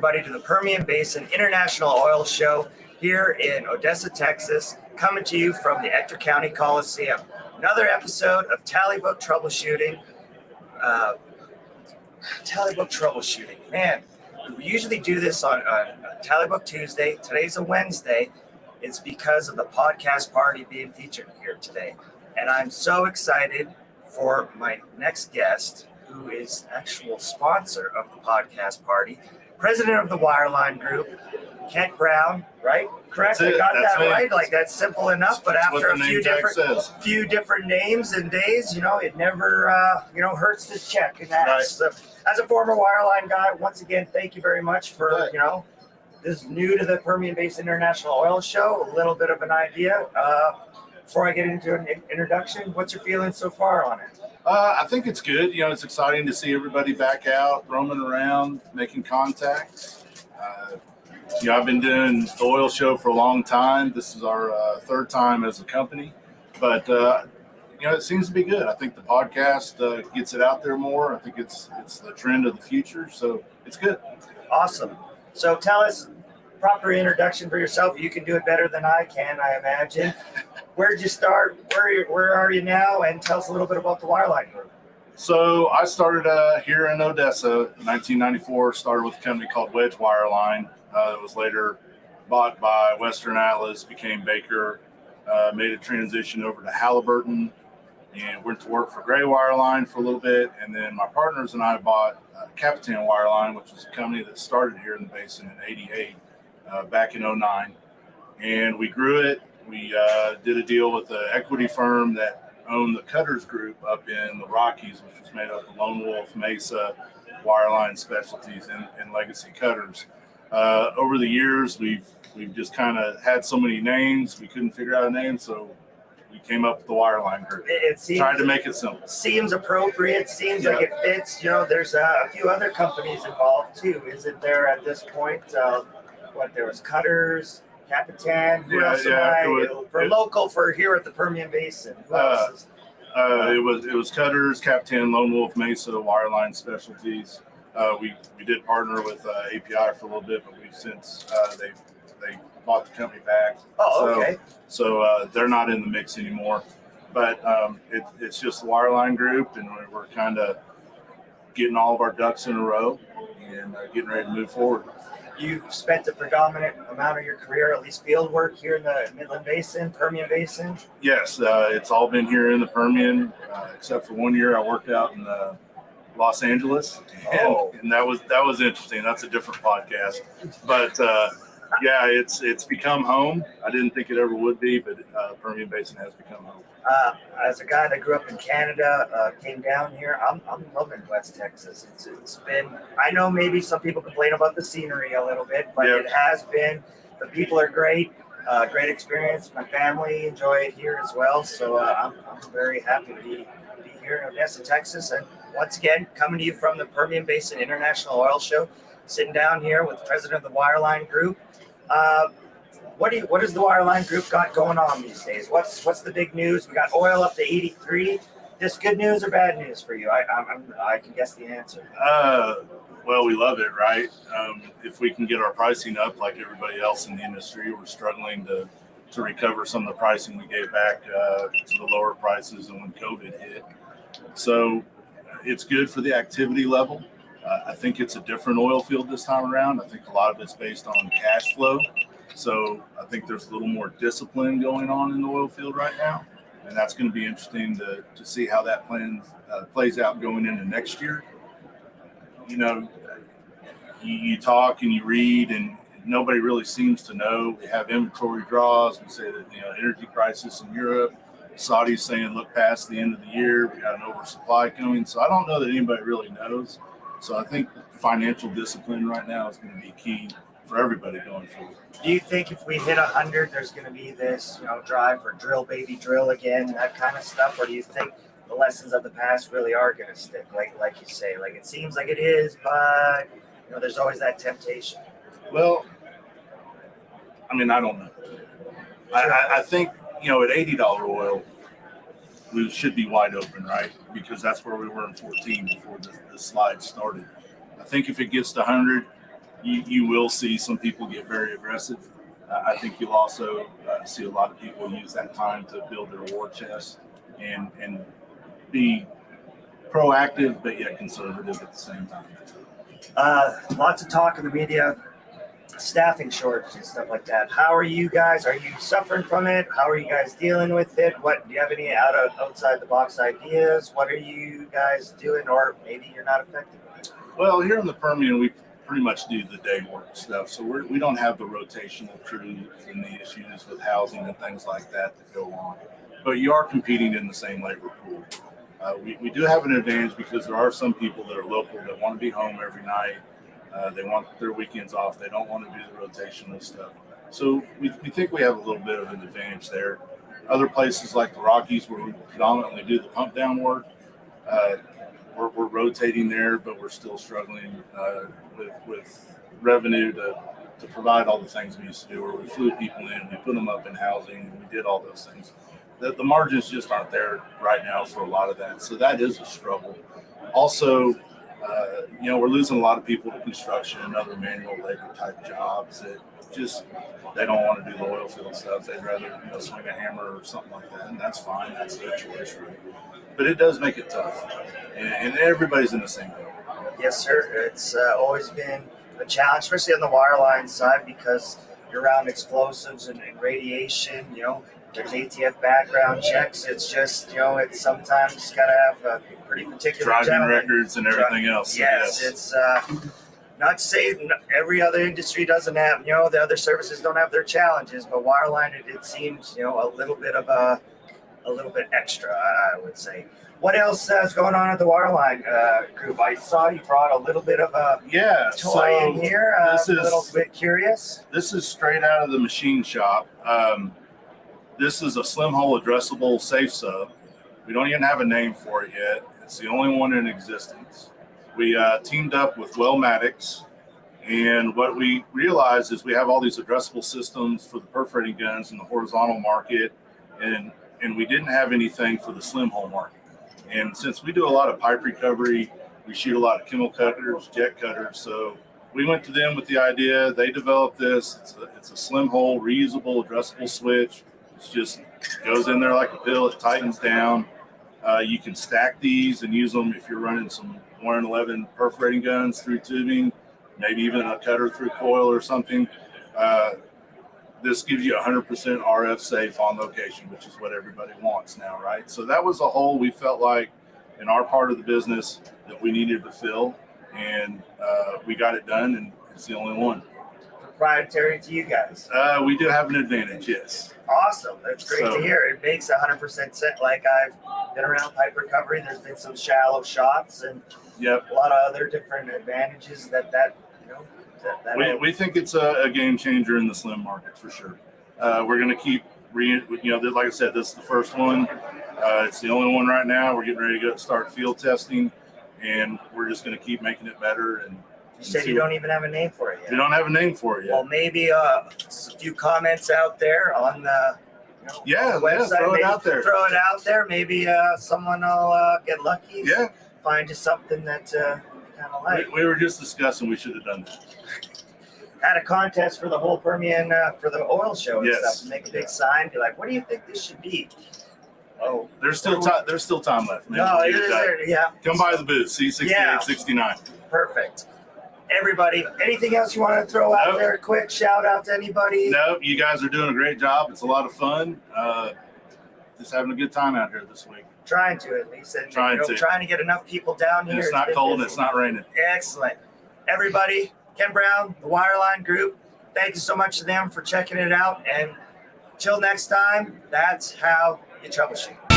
everybody, to the Permian Basin International Oil Show here in Odessa, Texas, coming to you from the Ector County Coliseum. Another episode of Tallybook Troubleshooting. Man, we usually do this on Tallybook Tuesday. Today's a Wednesday. It's because of the podcast party being featured here today. And I'm so excited for my next guest, who is actual sponsor of the podcast party, president of the Wireline Group, Kent Brown, right? Correct? I got that right. Like, that's simple enough. But after a few different names and days, it never hurts to check. And that, right. So, as a former Wireline guy, once again, thank you very much for this is new to the Permian Basin International Oil Show. A little bit of an idea. Before I get into an introduction, what's your feeling so far on it? I think it's good. It's exciting to see everybody back out, roaming around, making contacts. I've been doing the oil show for a long time. This is our third time as a company, but it seems to be good. I think the podcast gets it out there more. I think it's the trend of the future, so it's good. Awesome. So tell us, proper introduction for yourself. You can do it better than I can, I imagine. Where'd you start? Where are you now? And tell us a little bit about the Wireline Group. So I started here in Odessa in 1994. Started with a company called Wedge Wireline. It was later bought by Western Atlas, became Baker, made a transition over to Halliburton, and went to work for Gray Wireline for a little bit. And then my partners and I bought Capitan Wireline, which was a company that started here in the basin in '88, back in '09. And we grew it. We did a deal with an equity firm that owned the Cutters Group up in the Rockies, which was made up of Lone Wolf, Mesa, Wireline Specialties, and Legacy Cutters. Over the years, we've just kind of had so many names, we couldn't figure out a name, so we came up with the Wireline Group. Tried to make it simple. Seems appropriate. Seems like it fits. There's a few other companies involved too, isn't there? At this point, there was Cutters, Capitan. Who else local for here at the Permian Basin? Who else is? It was Cutters, Capitan, Lone Wolf, Mesa, Wireline Specialties. We did partner with API for a little bit, but we've since they bought the company back. Okay. So they're not in the mix anymore. But it's just the Wireline Group, and we're kind of getting all of our ducks in a row and getting ready to move forward. You've spent the predominant amount of your career, at least field work, here in the Midland Basin, Permian Basin? Yes, it's all been here in the Permian, except for 1 year I worked out in Los Angeles, and that was interesting. That's a different podcast, but it's become home. I didn't think it ever would be, but Permian Basin has become home. As a guy that grew up in Canada, came down here, I'm loving West Texas. It's been, I know maybe some people complain about the scenery a little bit, but It has been. The people are great. Great experience. My family enjoy it here as well, so I'm very happy to be here in Odessa, Texas, and once again, coming to you from the Permian Basin International Oil Show, sitting down here with the president of the Wireline Group. What has the Wireline Group got going on these days? What's the big news? We got oil up to 83. This good news or bad news for you? I can guess the answer. Well, we love it, right? If we can get our pricing up like everybody else in the industry, we're struggling to recover some of the pricing we gave back to the lower prices and when COVID hit. So it's good for the activity level. I think it's a different oil field this time around. I think a lot of it's based on cash flow. So I think there's a little more discipline going on in the oil field right now. And that's going to be interesting to see how that plays out going into next year. You talk and you read, and nobody really seems to know. We have inventory draws. We say that, energy crisis in Europe. Saudi's saying look past the end of the year. We got an oversupply coming. So I don't know that anybody really knows. So I think financial discipline right now is going to be key for everybody going forward. Do you think if we hit 100, there's going to be this, drive for drill, baby, drill again, that kind of stuff? Or do you think the lessons of the past really are going to stick, like you say? Like, it seems like it is, but, there's always that temptation. Well, I don't know. I think, at $80 oil, we should be wide open, right? Because that's where we were in 14 before the slide started. I think if it gets to 100, you will see some people get very aggressive. I think you'll also see a lot of people use that time to build their war chest and be proactive, but yet conservative at the same time. Lots of talk in the media, staffing shortage and stuff like that. How are you guys? Are you suffering from it? How are you guys dealing with it? What do you have any outside the box ideas? What are you guys doing, or maybe you're not affected by it? Well, here in the Permian, we pretty much do the day work stuff, so we don't have the rotational crews and the issues with housing and things like that go on. But you are competing in the same labor pool. We do have an advantage because there are some people that are local that want to be home every night. They want their weekends off. They don't want to do the rotational stuff. So we think we have a little bit of an advantage there. Other places like the Rockies, where we predominantly do the pump down work, we're rotating there, but we're still struggling with revenue to provide all the things we used to do, where we flew people in, we put them up in housing, and we did all those things. The margins just aren't there right now for a lot of that. So that is a struggle. Also, we're losing a lot of people to construction and other manual labor type jobs that just, they don't want to do the oil field stuff. They'd rather, swing a hammer or something like that. And that's fine. That's their choice, right? But it does make it tough. And everybody's in the same boat. Yes, sir. It's always been a challenge, especially on the wireline side, because you're around explosives and radiation, there's ATF background checks. It's just, it's sometimes got to have a pretty particular driving records and everything else. Yes, it's not to say every other industry doesn't have, the other services don't have their challenges, but wireline, it seems, a little bit extra, I would say. What else is going on at the Wireline Group? I saw you brought a little bit of a toy in here. I'm a little bit curious. This is straight out of the machine shop. This is a slim hole addressable safe sub. We don't even have a name for it yet. It's the only one in existence. We teamed up with Wellmatics, and what we realized is we have all these addressable systems for the perforating guns in the horizontal market, and we didn't have anything for the slim hole market. And since we do a lot of pipe recovery, we shoot a lot of chemical cutters, jet cutters, so we went to them with the idea. They developed this. It's a slim hole, reusable, addressable switch. It just goes in there like a pill. It tightens down. You can stack these and use them if you're running some 111 perforating guns through tubing, maybe even a cutter through coil or something. This gives you 100% RF safe on location, which is what everybody wants now, right? So that was a hole we felt like in our part of the business that we needed to fill, and we got it done, and it's the only one. Proprietary to you guys. We do have an advantage, yes. Awesome. That's great to hear. It makes 100% sense. Like, I've been around pipe recovery. There's been some shallow shots and a lot of other different advantages that we think it's a game changer in the slim market for sure. We're going to keep, like I said, this is the first one. It's the only one right now. We're getting ready to start field testing, and we're just going to keep making it better. And you said you don't even have a name for it yet. We don't have a name for it yet. Well, maybe a few comments out there on the website. Throw it out there. Throw it out there. Maybe someone will get lucky. Yeah. Find you something that you kind of like. We were just discussing we should have done that. Had a contest for the whole Permian for the oil show and stuff. Make a big sign. Be like, what do you think this should be? Oh, there's still time. There's still time left. Man. No, it is there. Yeah. Come by the booth. C68, 69. Perfect. Everybody, anything else you want to throw out there? Quick shout out to anybody? No, you guys are doing a great job. It's a lot of fun. Just having a good time out here this week. Trying to, at least. And, trying to get enough people down here. And it's not cold and it's not raining. Excellent. Everybody, Ken Brown, the Wireline Group, thank you so much to them for checking it out. And till next time, that's how you troubleshoot.